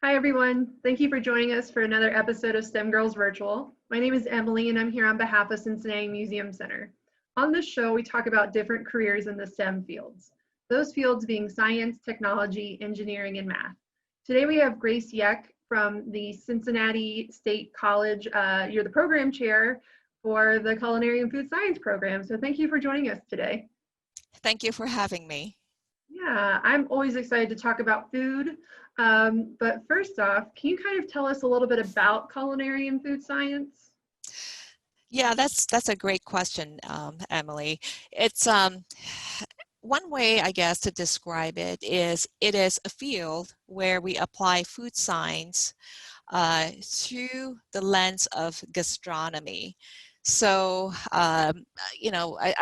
Hi, everyone. Thank you for joining us for another episode of STEM Girls Virtual. My name is Emily, and I'm here on behalf of Cincinnati Museum Center. On this show, we talk about different careers in the STEM fields, those fields being science, technology, engineering, and math. Today, we have Grace Yek from the Cincinnati State College. You're the program chair for the Culinary and Food Science program, so thank you for joining us today. Thank you for having me. Yeah, I'm always excited to talk about food. But first off, can you kind of tell us a little bit about culinary and food science? Yeah, that's a great question, Emily. It's one way, I guess, to describe it is a field where we apply food science through the lens of gastronomy. So, I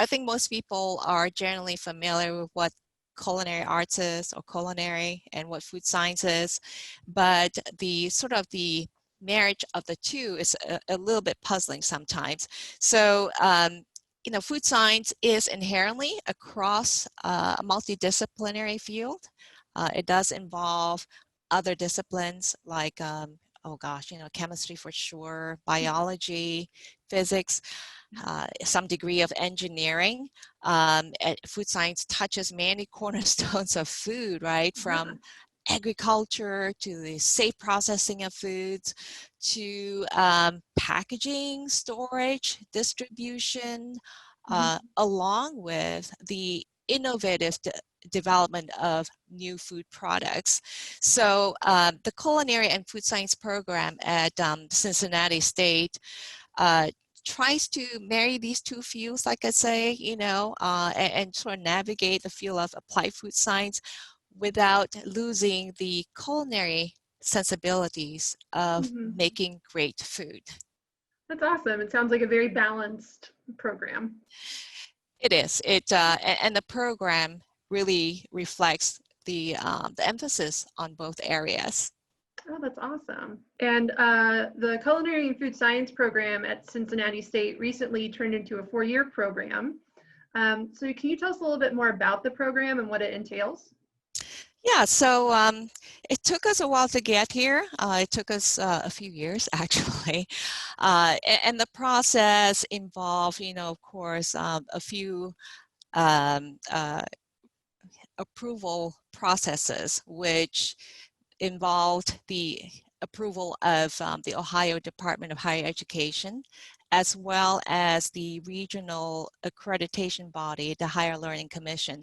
think most people are generally familiar with what culinary arts is or culinary and what food science is, but the sort of the marriage of the two is a little bit puzzling sometimes. So, food science is inherently across a multidisciplinary field. It does involve other disciplines like oh gosh, chemistry for sure, biology, physics, some degree of engineering. Food science touches many cornerstones of food, right? From agriculture to the safe processing of foods to packaging, storage, distribution, along with the innovative development of new food products. So the Culinary and Food Science program at Cincinnati State tries to marry these two fields, like I say, and sort of navigate the field of applied food science without losing the culinary sensibilities of making great food. That's awesome. It sounds like a very balanced program. It is. And the program really reflects the emphasis on both areas. Oh, that's awesome. And the Culinary and Food Science program at Cincinnati State recently turned into a 4-year program. So can you tell us a little bit more about the program and what it entails? Yeah, so it took us a while to get here. It took us a few years, actually. And the process involved, of course, a few um, uh, approval processes, which involved the approval of the Ohio Department of Higher Education, as well as the regional accreditation body, the Higher Learning Commission.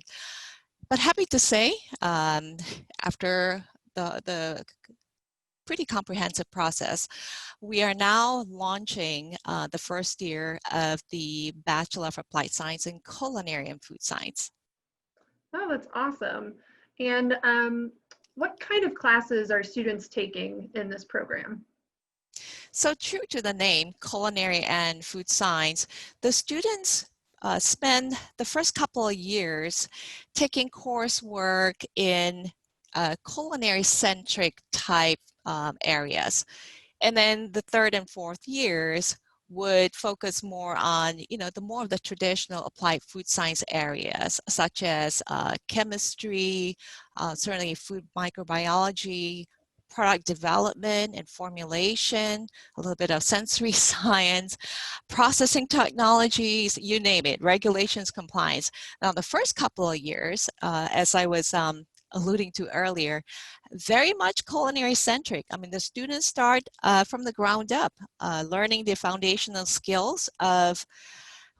But happy to say, after the pretty comprehensive process, we are now launching the first year of the Bachelor of Applied Science in Culinary and Food Science. Oh, that's awesome. And what kind of classes are students taking in this program? So true to the name, Culinary and Food Science, the students spend the first couple of years taking coursework in culinary-centric type areas. And then the third and fourth years would focus more on, the more of the traditional applied food science areas, such as chemistry, certainly food microbiology, product development and formulation, a little bit of sensory science, processing technologies, you name it, regulations, compliance. Now, the first couple of years, as I was alluding to earlier, very much culinary centric. I mean, the students start from the ground up, learning the foundational skills of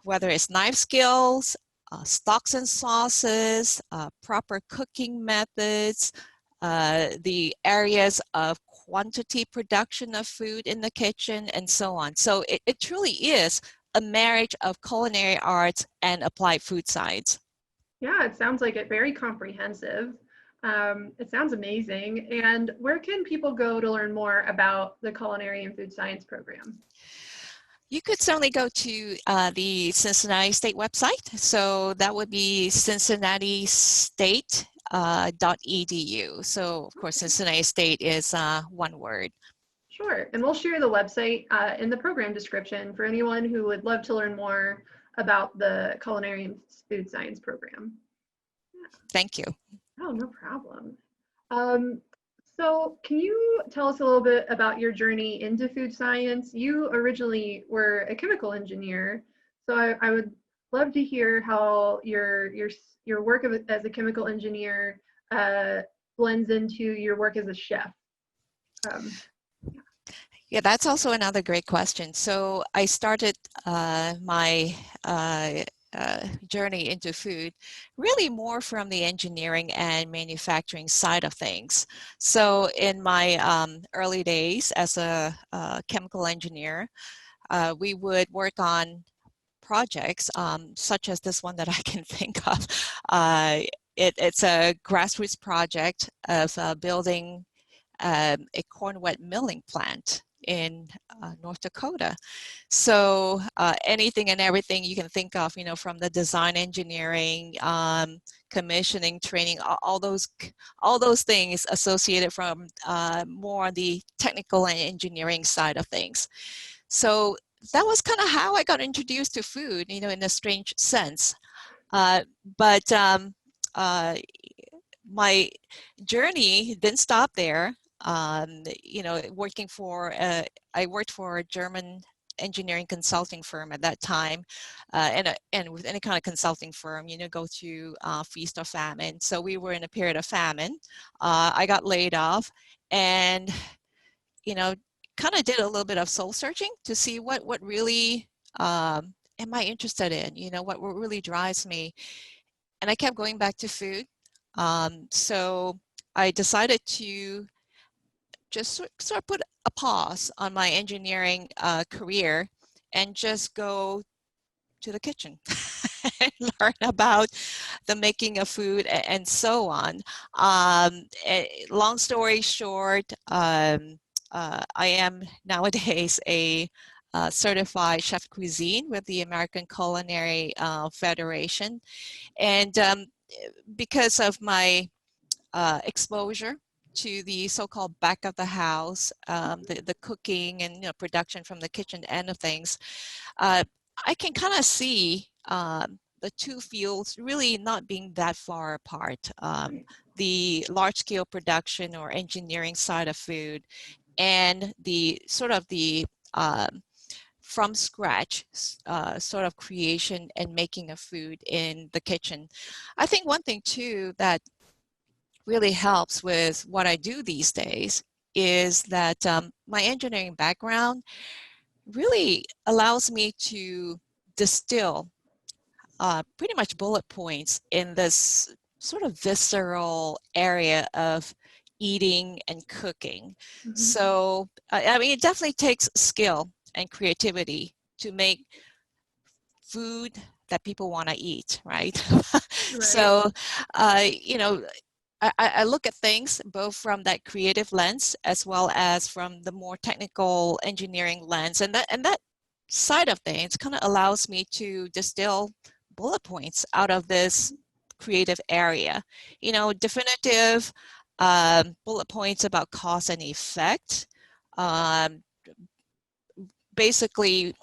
whether it's knife skills, stocks and sauces, proper cooking methods, the areas of quantity production of food in the kitchen, and so on. So it truly is a marriage of culinary arts and applied food science. Yeah, it sounds like it very comprehensive. It sounds amazing. And where can people go to learn more about the Culinary and Food Science program? You could certainly go to the Cincinnati State website. So that would be cincinnati-state.edu. So of course, Cincinnati State is one word. Sure. And we'll share the website in the program description for anyone who would love to learn more about the Culinary and Food Science program. Thank you. Oh, no problem. Um, So, can you tell us a little bit about your journey into food science? You originally were a chemical engineer, so I would love to hear how your work as a chemical engineer uh, blends into your work as a chef. Um, Yeah, that's also another great question. So I started my journey into food really more from the engineering and manufacturing side of things. So in my early days as a chemical engineer, we would work on projects such as this one that I can think of. It's a grassroots project of building a corn wet milling plant in North Dakota. So anything and everything you can think of, from the design engineering, commissioning, training, all those things associated from more on the technical and engineering side of things. So that was kind of how I got introduced to food, in a strange sense. But my journey didn't stop there. I worked for a German engineering consulting firm at that time, and with any kind of consulting firm, go through feast or famine. So we were in a period of famine. I got laid off, and you know, kind of did a little bit of soul searching to see what really am I interested in. What really drives me, and I kept going back to food. So I decided to just sort of put a pause on my engineering career and just go to the kitchen and learn about the making of food and so on. Long story short, I am nowadays a certified chef cuisine with the American Culinary Federation. And because of my exposure to the so-called back of the house, the cooking and production from the kitchen end of things, I can kind of see the two fields really not being that far apart. The large-scale production or engineering side of food, and the sort of the from scratch sort of creation and making of food in the kitchen. I think one thing too that really helps with what I do these days is that my engineering background really allows me to distill pretty much bullet points in this sort of visceral area of eating and cooking. mhm. So, I mean, it definitely takes skill and creativity to make food that people want to eat, right? Right. So, you know, I look at things both from that creative lens as well as from the more technical engineering lens, and that side of things kind of allows me to distill bullet points out of this creative area. Definitive bullet points about cause and effect. Um, basically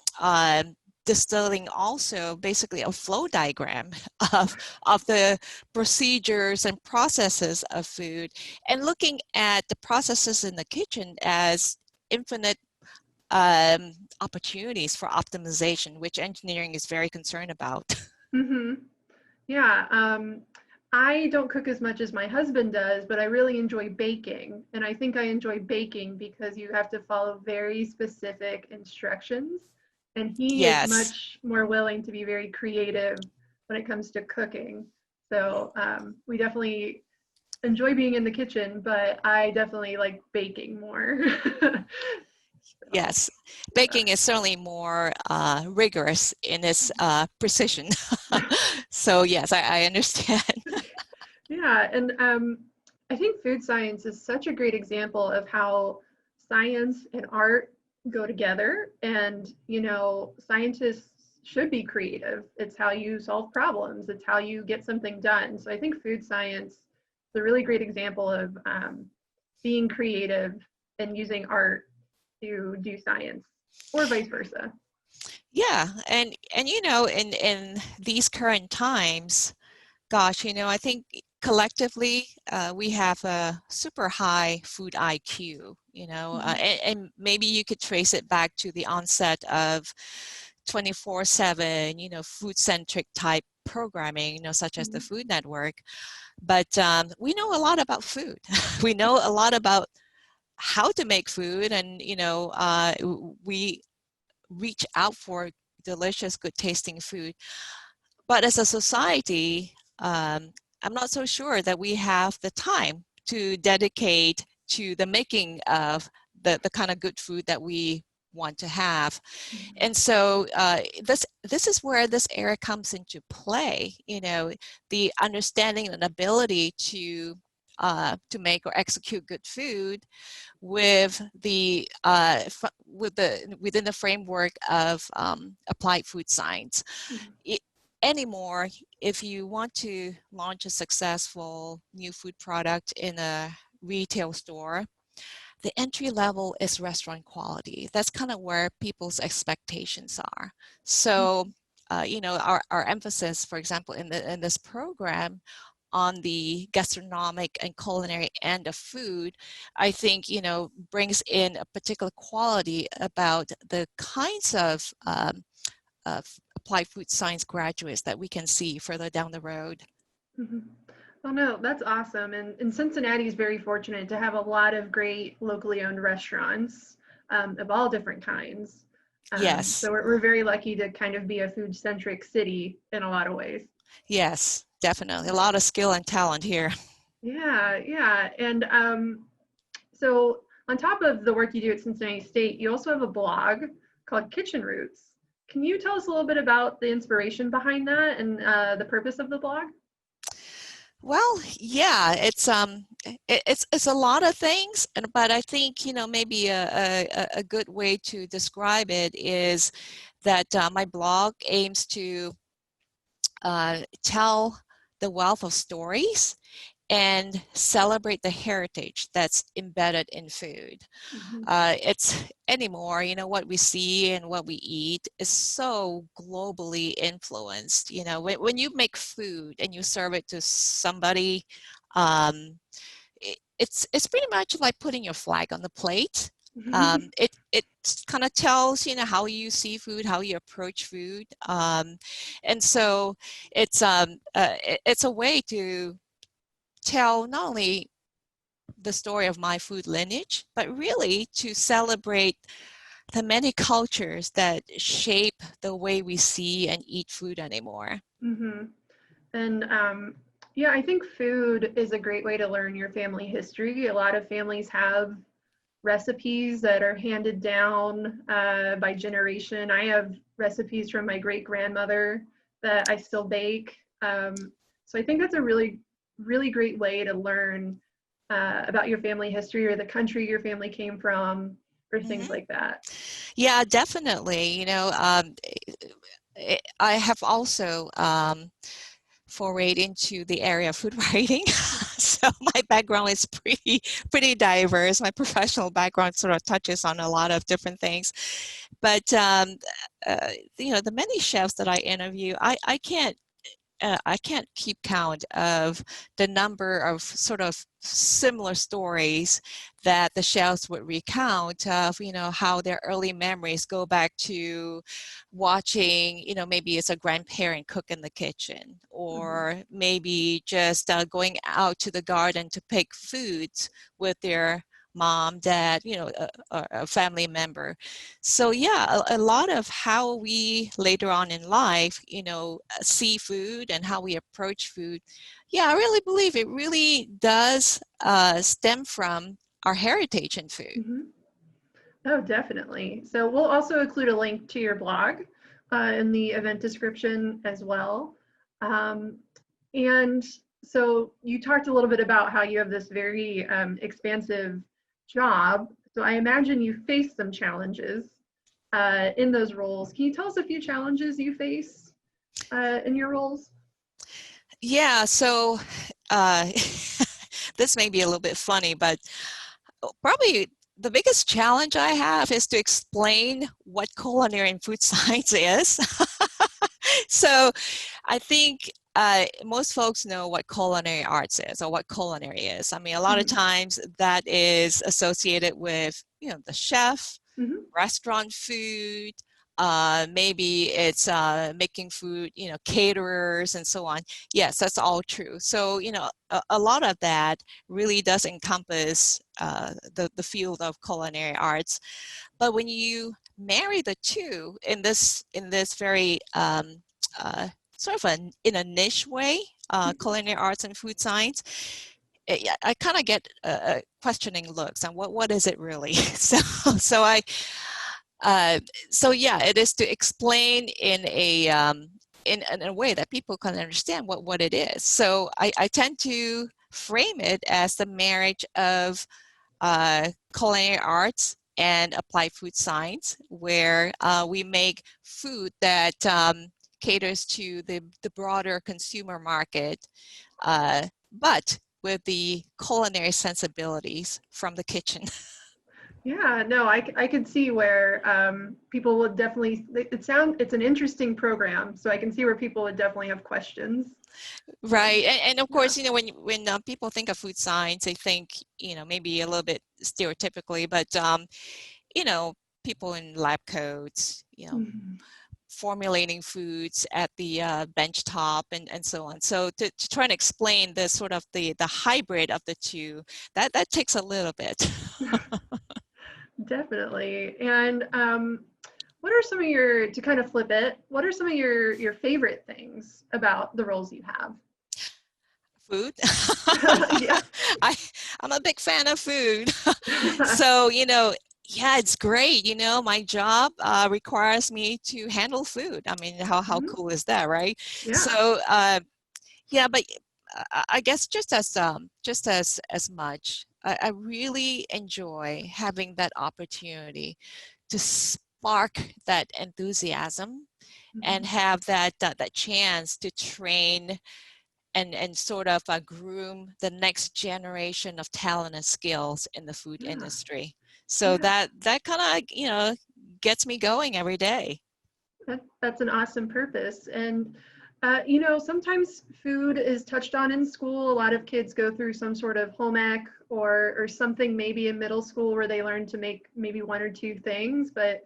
distilling also basically a flow diagram of, of the procedures and processes of food, and looking at the processes in the kitchen as infinite opportunities for optimization, which engineering is very concerned about. hmm Yeah. I don't cook as much as my husband does, but I really enjoy baking. And I think I enjoy baking because you have to follow very specific instructions. And he is Yes. much more willing to be very creative when it comes to cooking. So we definitely enjoy being in the kitchen, but I definitely like baking more. So, Yes, yeah. baking is certainly more rigorous in its precision. So yes, I understand. Yeah, and I think food science is such a great example of how science and art go together. And, scientists should be creative. It's how you solve problems, it's how you get something done. So I think food science is a really great example of being creative and using art to do science, or vice versa. Yeah, and in these current times, gosh, I think collectively, we have a super high food IQ, you know, and maybe you could trace it back to the onset of 24/7, you know, food-centric type programming, you know, such as the Food Network. But we know a lot about food. We know a lot about how to make food, and, you know, we reach out for delicious, good tasting food. But as a society, I'm not so sure that we have the time to dedicate to the making of the kind of good food that we want to have. And so this is where this area comes into play, you know, the understanding and ability to make or execute good food with within the framework of applied food science. Anymore, if you want to launch a successful new food product in a retail store, the entry level is restaurant quality. That's kind of where people's expectations are. So, you know, our emphasis, for example, in this program on the gastronomic and culinary end of food, I think, you know, brings in a particular quality about the kinds of applied food science graduates that we can see further down the road. Oh no, that's awesome. And Cincinnati is very fortunate to have a lot of great locally owned restaurants of all different kinds. Yes. So we're very lucky to kind of be a food-centric city in a lot of ways. Yes, definitely. A lot of skill and talent here. Yeah, yeah. And so on top of the work you do at Cincinnati State, you also have a blog called Kitchen Roots. Can you tell us a little bit about the inspiration behind that and the purpose of the blog? Well, yeah, it's a lot of things, but I think, you know, maybe a good way to describe it is that my blog aims to tell the wealth of stories and celebrate the heritage that's embedded in food. It's anymore, you know, what we see and what we eat is so globally influenced. You know, when you make food and you serve it to somebody, it's pretty much like putting your flag on the plate. It kind of tells, you know, how you see food, how you approach food, and so it's a way to tell not only the story of my food lineage, but really to celebrate the many cultures that shape the way we see and eat food anymore. And yeah, I think food is a great way to learn your family history. A lot of families have recipes that are handed down by generation. I have recipes from my great grandmother that I still bake. So I think that's a really great way to learn about your family history or the country your family came from or things like that. Yeah, definitely. You know, I have also forayed into the area of food writing. So my background is pretty diverse. My professional background sort of touches on a lot of different things. But, you know, the many chefs that I interview, I can't keep count of the number of sort of similar stories that the chefs would recount of, you know, how their early memories go back to watching, you know, maybe it's a grandparent cook in the kitchen, or maybe just going out to the garden to pick foods with their mom, dad, you know, a family member. So yeah, a lot of how we later on in life, you know, see food and how we approach food. Yeah, I really believe it really does stem from our heritage in food. Oh, definitely. So we'll also include a link to your blog in the event description as well. And so you talked a little bit about how you have this very expansive job. So I imagine you faced some challenges in those roles. Can you tell us a few challenges you face in your roles? Yeah, so this may be a little bit funny, but probably the biggest challenge I have is to explain what culinary and food science is. So I think most folks know what culinary arts is or what culinary is. I mean, a lot of times that is associated with, the chef, Mm-hmm. restaurant food, maybe it's making food, caterers and so on. Yes, that's all true. So, a lot of that really does encompass the field of culinary arts. But when you marry the two in this very sort of in a niche way, culinary arts and food science, I kind of get questioning looks on what is it really? So I so yeah, it is to explain in a way that people can understand what it is. So I tend to frame it as the marriage of culinary arts and applied food science, where we make food that caters to the broader consumer market, but with the culinary sensibilities from the kitchen. Yeah, no, I could see where people would definitely, it's an interesting program, so I can see where people would definitely have questions. Right, and of Yeah. course, when people think of food science, they think, maybe a little bit stereotypically, but you know, people in lab coats, Mhm. formulating foods at the bench top and so on. So to try and explain the sort of the hybrid of the two, that takes a little bit. Definitely. And what are some of to kind of flip it, what are some of your favorite things about the roles you have? Food. Yeah. I, I'm a big fan of food. So, yeah, it's great. My job requires me to handle food. I mean, how Mhm. cool is that, right? Yeah. So, yeah, but I guess just as much, I really enjoy having that opportunity to spark that enthusiasm and Mhm. have that chance to train and sort of groom the next generation of talent and skills in the food Yeah. industry. So Yeah. that kind of gets me going every day. That's an awesome purpose. And, sometimes food is touched on in school. A lot of kids go through some sort of home ec or something maybe in middle school where they learn to make maybe one or two things, but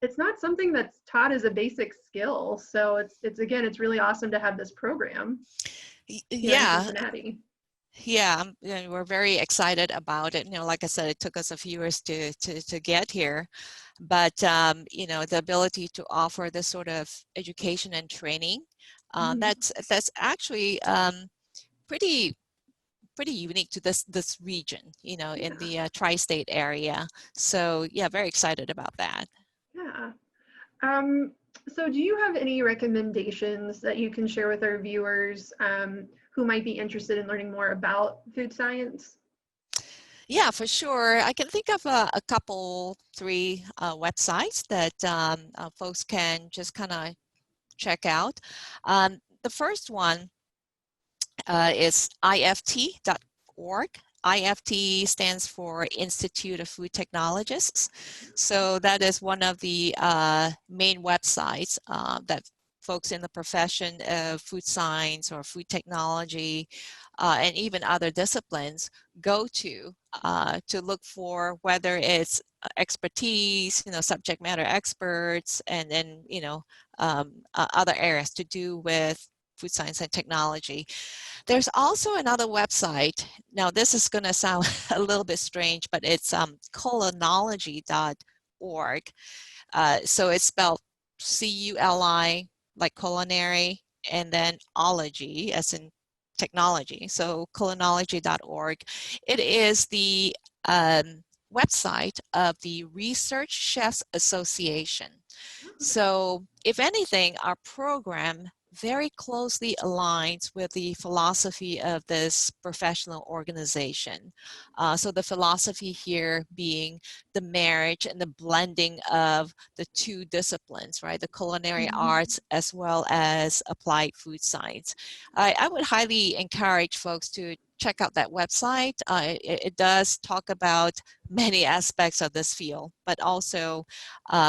it's not something that's taught as a basic skill. So it's really awesome to have this program here in Yeah, Cincinnati. yeah, we're very excited about it. Like I said, it took us a few years to get here, but the ability to offer this sort of education and training, Mhm. that's actually pretty pretty unique to this region, in Yeah. the tri-state area. So yeah, very excited about that. Yeah. Um, so do you have any recommendations that you can share with our viewers who might be interested in learning more about food science? Yeah, for sure. I can think of a couple, three websites that folks can just kind of check out. The first one is ift.org. IFT stands for Institute of Food Technologists. So that is one of the main websites that folks in the profession of food science or food technology and even other disciplines go to look for whether it's expertise, subject matter experts, and then, other areas to do with food science and technology. There's also another website. Now, this is going to sound a little bit strange, but it's culinology.org. So it's spelled CULI, like culinary, and then ology, as in technology. So culinology.org. It is the website of the Research Chefs Association. So if anything, our program very closely aligns with the philosophy of this professional organization. So the philosophy here being the marriage and the blending of the two disciplines, right? The culinary Mhm. arts as well as applied food science. I would highly encourage folks to check out that website. It does talk about many aspects of this field, but also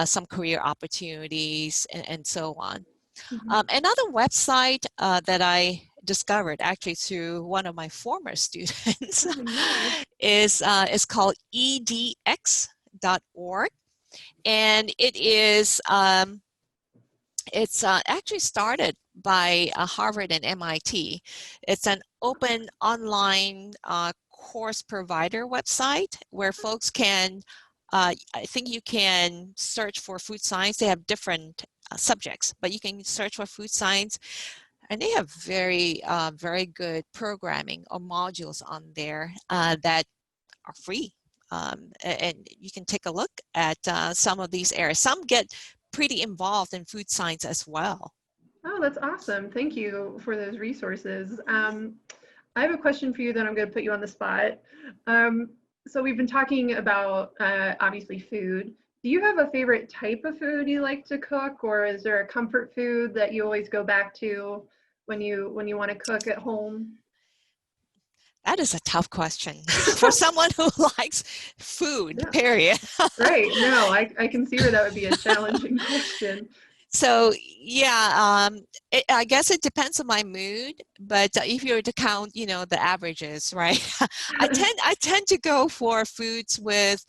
some career opportunities and so on. Mhm. Another website that I discovered actually through one of my former students Oh, nice. is called edx.org, and it's actually started by Harvard and MIT. It's an open online course provider website where folks can, I think you can search for food science. They have different subjects, but you can search for food science, and they have very good programming or modules on there that are free. And you can take a look at some of these areas. Some get pretty involved in food science as well. Oh, that's awesome. Thank you for those resources. I have a question for you that I'm going to put you on the spot. Um, so we've been talking about obviously food. Do you have a favorite type of food you like to cook, or is there a comfort food that you always go back to when you want to cook at home? That is a tough question for someone who likes food, Yeah, period. right. No, I can see where that would be a challenging question. So yeah, I guess it depends on my mood, but if you were to count, the averages, right? I tend to go for foods with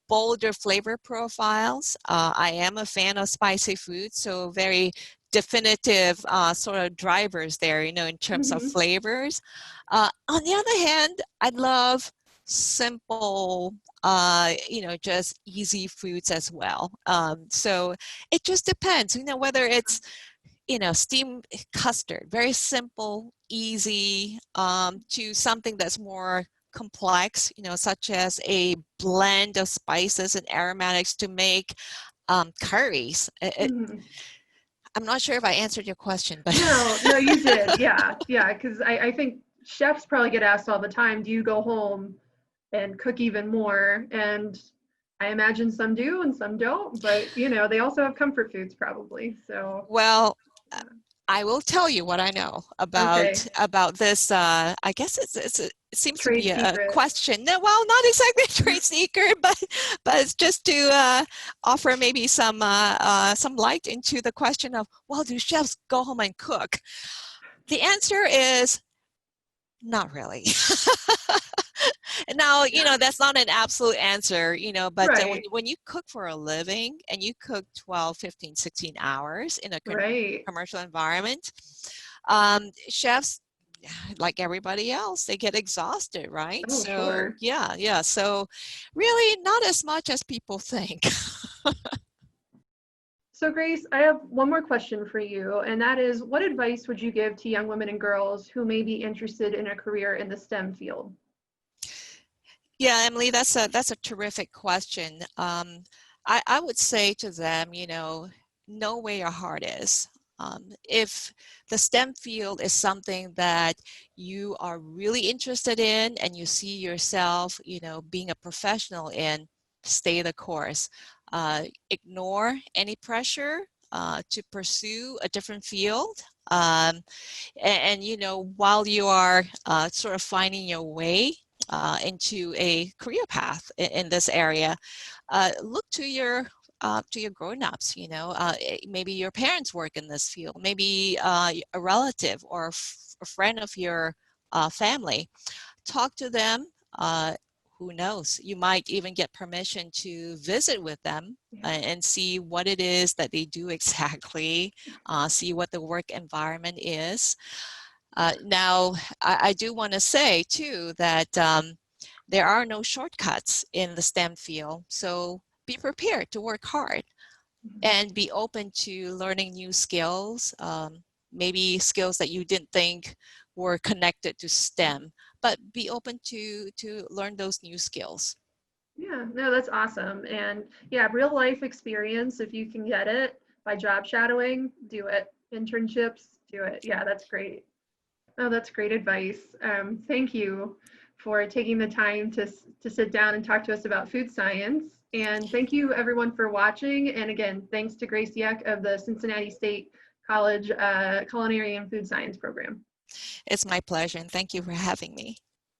bolder flavor profiles. I am a fan of spicy food, so very definitive sort of drivers there, in terms of Mhm. flavors. On the other hand, I love simple, just easy foods as well. So it just depends, whether it's, steamed custard, very simple, easy, to something that's more complex, such as a blend of spices and aromatics to make curries. Mhm. I'm not sure if I answered your question, but No, no, you did. Yeah, yeah, because I think chefs probably get asked all the time, do you go home and cook even more? And I imagine some do and some don't, but they also have comfort foods probably. So, well, uh, uh, I will tell you what I know okay, about this. I guess it seems to be trade a secret. question. No, well, not exactly a trade secret, but it's just to offer maybe some light into the question of, well, do chefs go home and cook? The answer is not really. Now, Yeah, that's not an absolute answer, but when, right, when you cook for a living and you cook 12, 15, 16 hours in a right. commercial environment, chefs, like everybody else, they get exhausted, right? Oh, So sure. yeah. So really not as much as people think. So, Grace, I have one more question for you, and that is, what advice would you give to young women and girls who may be interested in a career in the STEM field? Yeah, Emily, that's a terrific question. I would say to them, know where your heart is. If the STEM field is something that you are really interested in and you see yourself, being a professional in, stay the course. Ignore any pressure to pursue a different field. While you are sort of finding your way into a career path in this area, look to your grown-ups. Maybe your parents work in this field, maybe a relative or a friend of your family. Talk to them. Who knows? You might even get permission to visit with them Yeah. and see what it is that they do exactly, see what the work environment is. Now, I do want to say too that there are no shortcuts in the STEM field, so be prepared to work hard Mhm. and be open to learning new skills, maybe skills that you didn't think were connected to STEM, but be open to learn those new skills. Yeah, no, that's awesome. And yeah, real life experience, if you can get it by job shadowing, do it. Internships, do it. Yeah, that's great. Oh, that's great advice. Thank you for taking the time to sit down and talk to us about food science. And thank you everyone for watching. And again, thanks to Grace Yek of the Cincinnati State College Culinary and Food Science program. It's my pleasure, and thank you for having me.